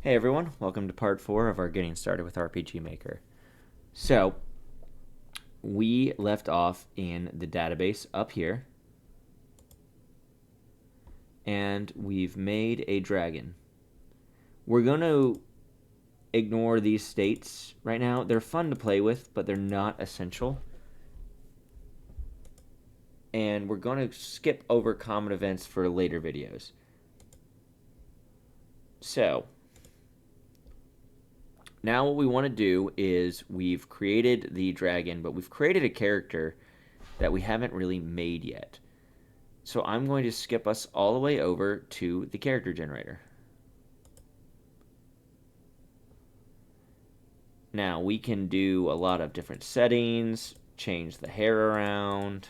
Hey everyone, welcome to part 4 of our Getting Started with RPG Maker. So, we left off in the database up here, and we've made a dragon. We're going to ignore these states right now. They're fun to play with, but they're not essential. And we're going to skip over common events for later videos. So, now what we want to do is we've created the dragon, but we've created a character that we haven't really made yet. So I'm going to skip us all the way over to the character generator. Now we can do a lot of different settings, change the hair around,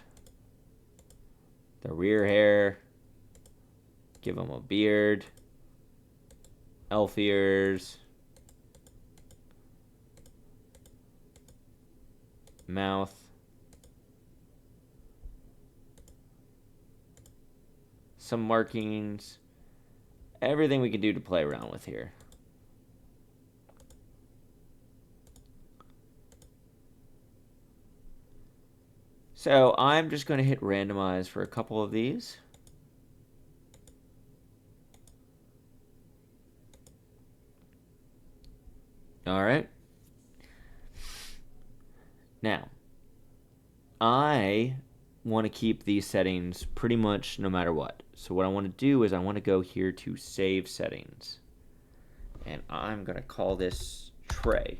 the rear hair, give him a beard, elf ears, mouth, some markings, everything we can do to play around with here. So I'm just going to hit randomize for a couple of these. All right. Now, I want to keep these settings pretty much no matter what. So what I want to do is I want to go here to save settings. And I'm going to call this tray.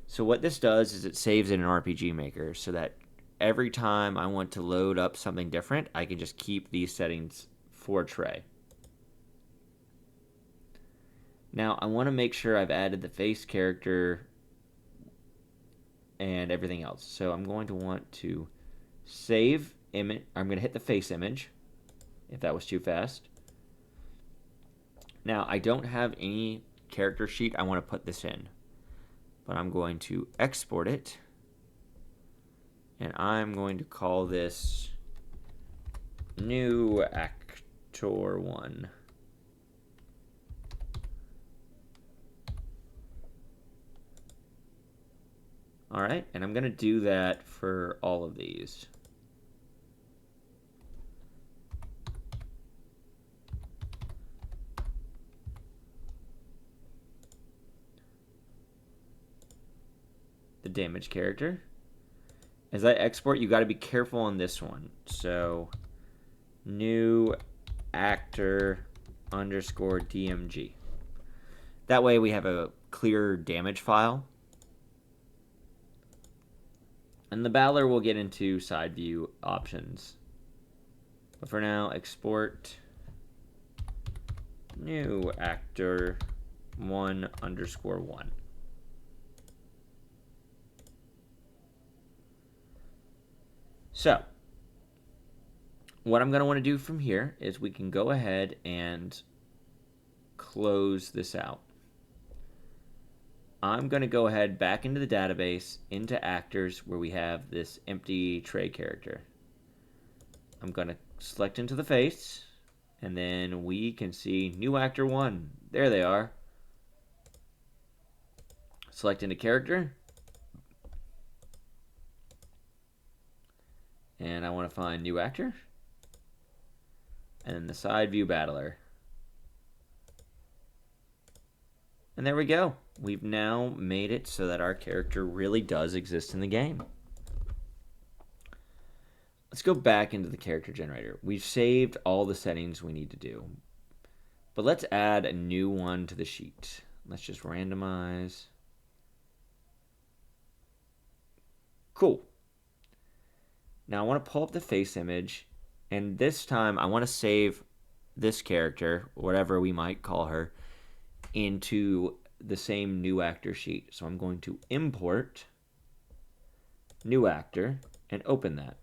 So what this does is it saves in an RPG Maker so that every time I want to load up something different, I can just keep these settings for tray. Now I want to make sure I've added the face character and everything else. So I'm going to want to save image. I'm going to hit the face image if that was too fast. Now I don't have any character sheet I want to put this in, but I'm going to export it, and I'm going to call this new actor 1. All right, and I'm going to do that for all of these. The damage character. As I export, you got to be careful on this one. So, new actor underscore DMG. That way we have a clear damage file. And the battler will get into side view options. But for now, export new actor 1 underscore 1. So, what I'm going to want to do from here is we can go ahead and close this out. I'm going to go ahead back into the database, into actors, where we have this empty tray character. I'm going to select into the face, and then we can see new actor 1. There they are. Select into character. And I want to find new actor. And then the side view battler. And there we go. We've now made it so that our character really does exist in the game. Let's go back into the character generator. We've saved all the settings we need to do. But let's add a new one to the sheet. Let's just randomize. Cool. Now I want to pull up the face image, and this time I want to save this character, whatever we might call her, into the same new actor sheet. So I'm going to import new actor and open that.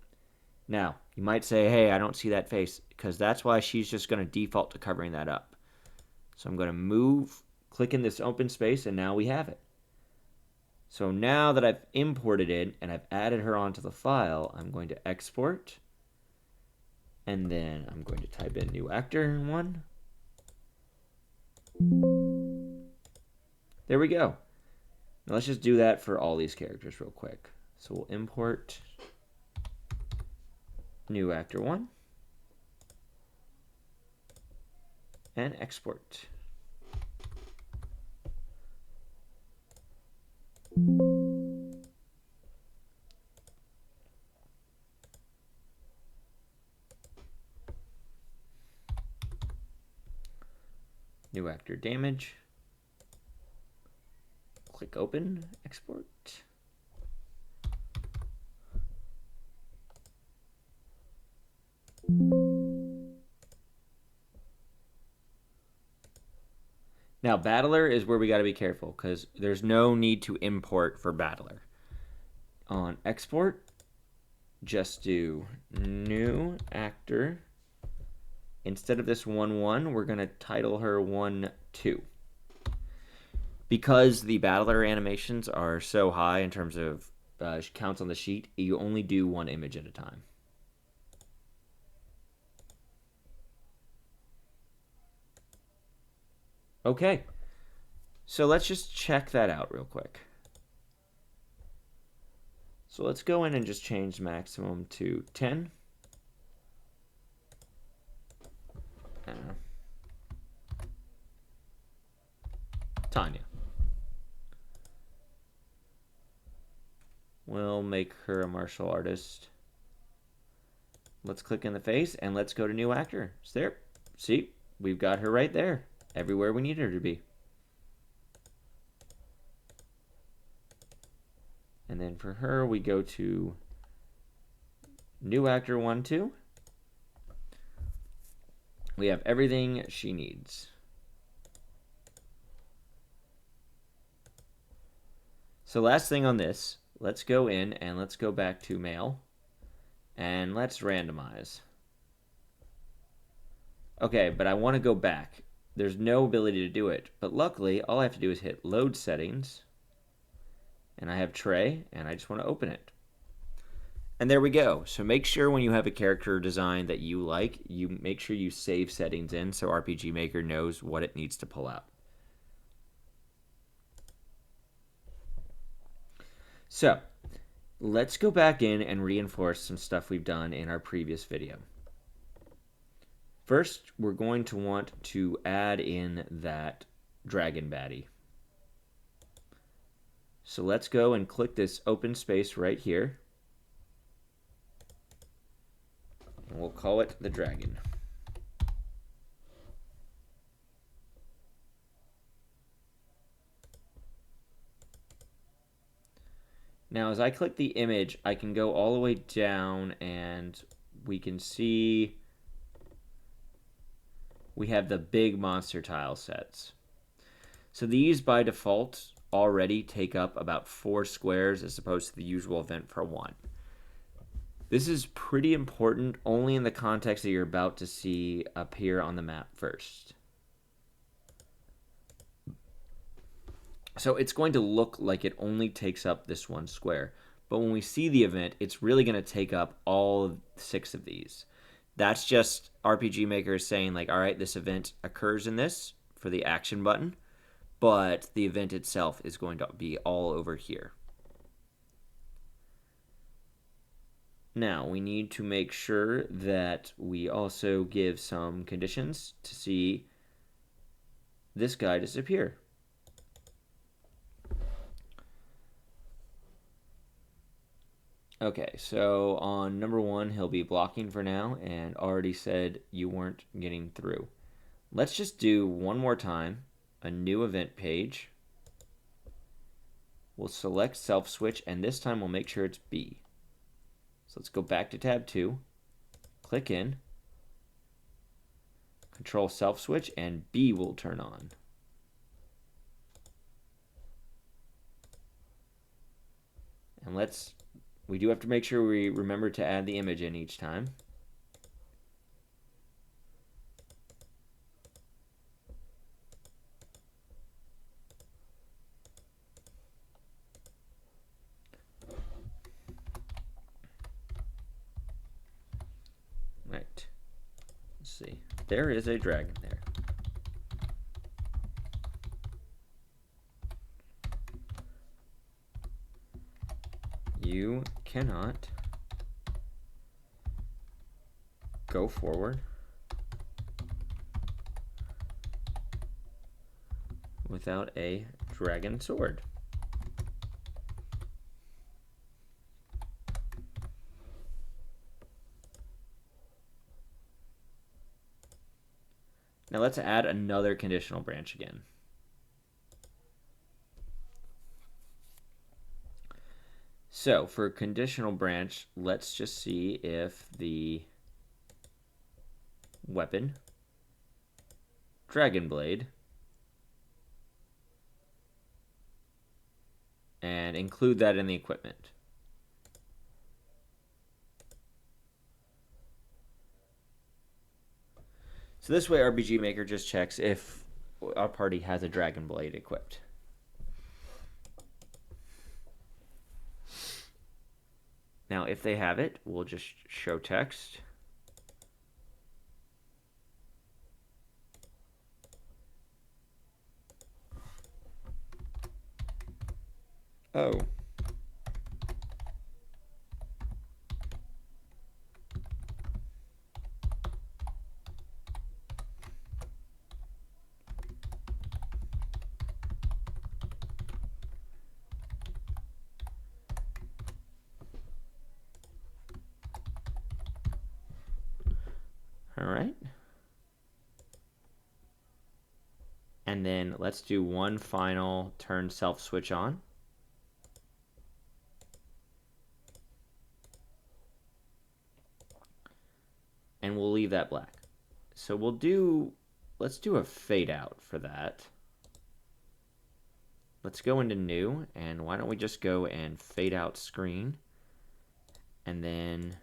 Now, you might say, hey, I don't see that face, because that's why she's just going to default to covering that up. So I'm going to move, click in this open space, and now we have it. So now that I've imported it and I've added her onto the file, I'm going to export, and then I'm going to type in new actor 1. There we go. Now let's just do that for all these characters real quick. So we'll import new actor 1 and export. New actor damage. Click open, export. Now, Battler is where we got to be careful because there's no need to import for Battler. On export, just do new actor. Instead of this 1-1, we're going to title her 1-2. Because the Battler animations are so high in terms of counts on the sheet, you only do one image at a time. Okay, so let's just check that out real quick. So let's go in and just change maximum to 10. Tanya. We'll make her a martial artist. Let's click in the face and let's go to new actor. It's there. See, we've got her right there, everywhere we need her to be. And then for her, we go to new actor 1-2. We have everything she needs. So last thing on this, let's go in and let's go back to male and let's randomize. Okay, but I want to go back. There's no ability to do it, but luckily all I have to do is hit load settings and I have tray and I just want to open it. And there we go. So make sure when you have a character design that you like, you make sure you save settings in so RPG Maker knows what it needs to pull out. So let's go back in and reinforce some stuff we've done in our previous video. First, we're going to want to add in that dragon baddie. So let's go and click this open space right here. And we'll call it the dragon. Now, as I click the image, I can go all the way down and we can see we have the big monster tile sets. So these by default already take up about 4 squares as opposed to the usual event for 1. This is pretty important only in the context that you're about to see appear on the map first. So it's going to look like it only takes up this 1 square. But when we see the event, it's really going to take up all 6 of these. That's just RPG Maker saying like, all right, this event occurs in this for the action button, but the event itself is going to be all over here. Now, we need to make sure that we also give some conditions to see this guy disappear. Okay, so on number 1, he'll be blocking for now and already said you weren't getting through. Let's just do one more time, a new event page. We'll select self switch and this time we'll make sure it's B. So let's go back to tab 2, click in, control self switch, and B will turn on. And we do have to make sure we remember to add the image in each time. Right. Let's see. There is a dragon there. You cannot go forward without a dragon sword. Now let's add another conditional branch again. So for conditional branch, let's just see if the weapon, Dragon Blade, and include that in the equipment. So this way RPG Maker just checks if our party has a Dragon Blade equipped. Now if they have it, we'll just show text. Oh. All right. And then let's do one final turn self switch on. And we'll leave that black. So let's do a fade out for that. Let's go into new, and why don't we just go and fade out screen, and then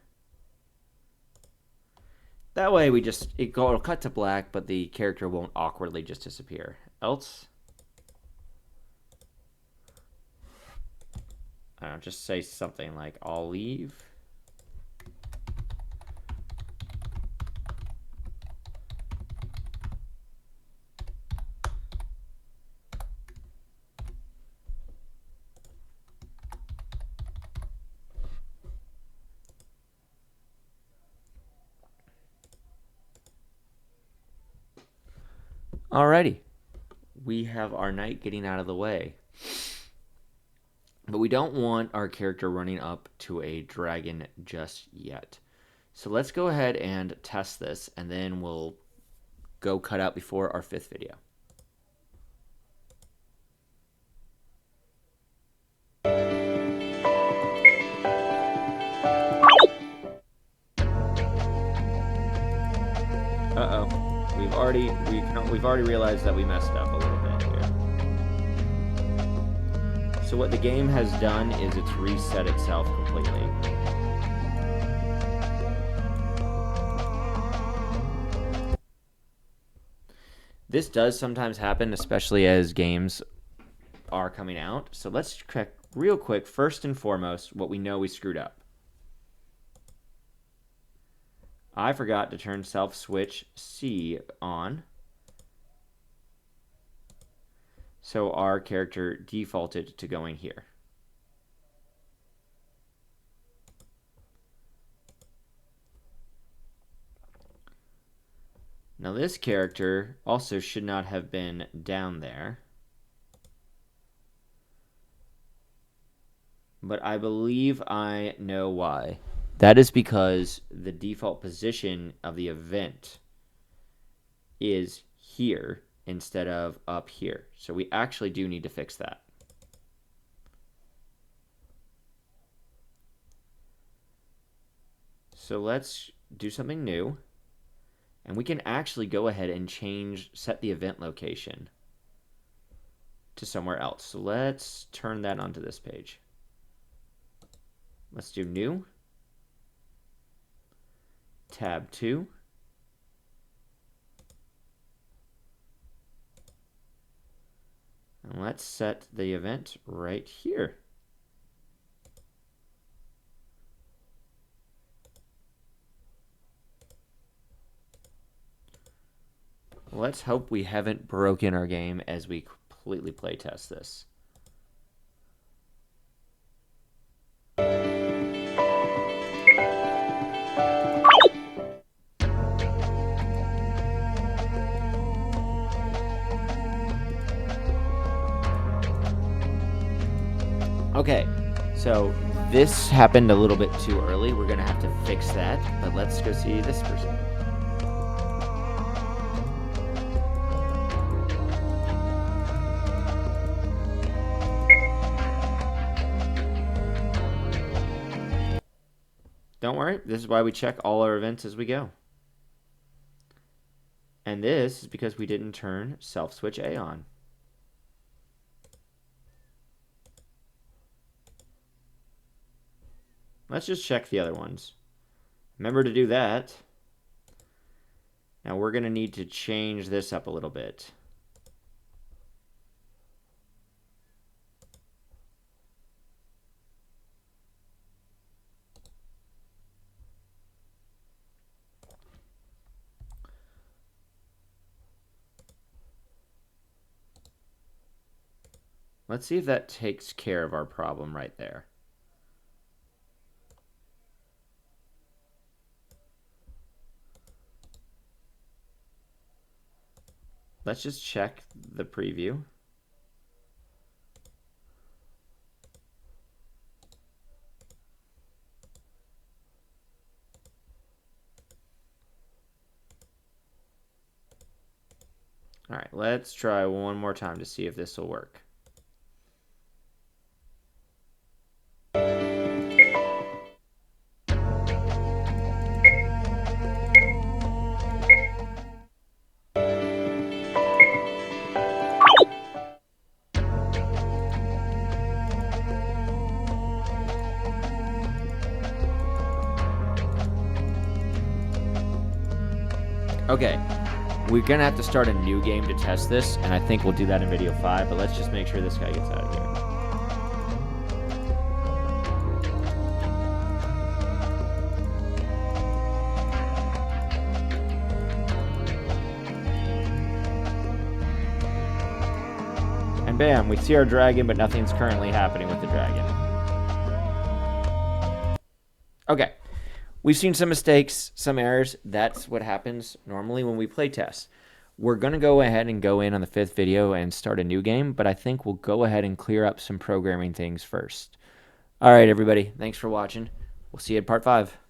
that way it'll cut to black, but the character won't awkwardly just disappear. Else, I don't know, just say something like I'll leave. Alrighty, we have our knight getting out of the way. But we don't want our character running up to a dragon just yet. So let's go ahead and test this, and then we'll go cut out before our 5th video. Uh-oh. We've already realized that we messed up a little bit here. So what the game has done is it's reset itself completely. This does sometimes happen, especially as games are coming out. So let's check real quick, first and foremost, what we know we screwed up. I forgot to turn self switch C on. So our character defaulted to going here. Now this character also should not have been down there. But I believe I know why. That is because the default position of the event is here instead of up here. So we actually do need to fix that. So let's do something new. And we can actually go ahead and set the event location to somewhere else. So let's turn that onto this page. Let's do new. Tab 2. And let's set the event right here. Let's hope we haven't broken our game as we completely playtest this. Okay, so this happened a little bit too early. We're gonna have to fix that, but let's go see this person. Don't worry, this is why we check all our events as we go. And this is because we didn't turn self switch A on. Let's just check the other ones. Remember to do that. Now we're going to need to change this up a little bit. Let's see if that takes care of our problem right there. Let's just check the preview. All right, let's try one more time to see if this will work. Okay, we're gonna have to start a new game to test this, and I think we'll do that in video 5, but let's just make sure this guy gets out of here. And bam, we see our dragon, but nothing's currently happening with the dragon. Okay. We've seen some mistakes, some errors. That's what happens normally when we play test. We're going to go ahead and go in on the 5th video and start a new game, but I think we'll go ahead and clear up some programming things first. All right, everybody. Thanks for watching. We'll see you at part 5.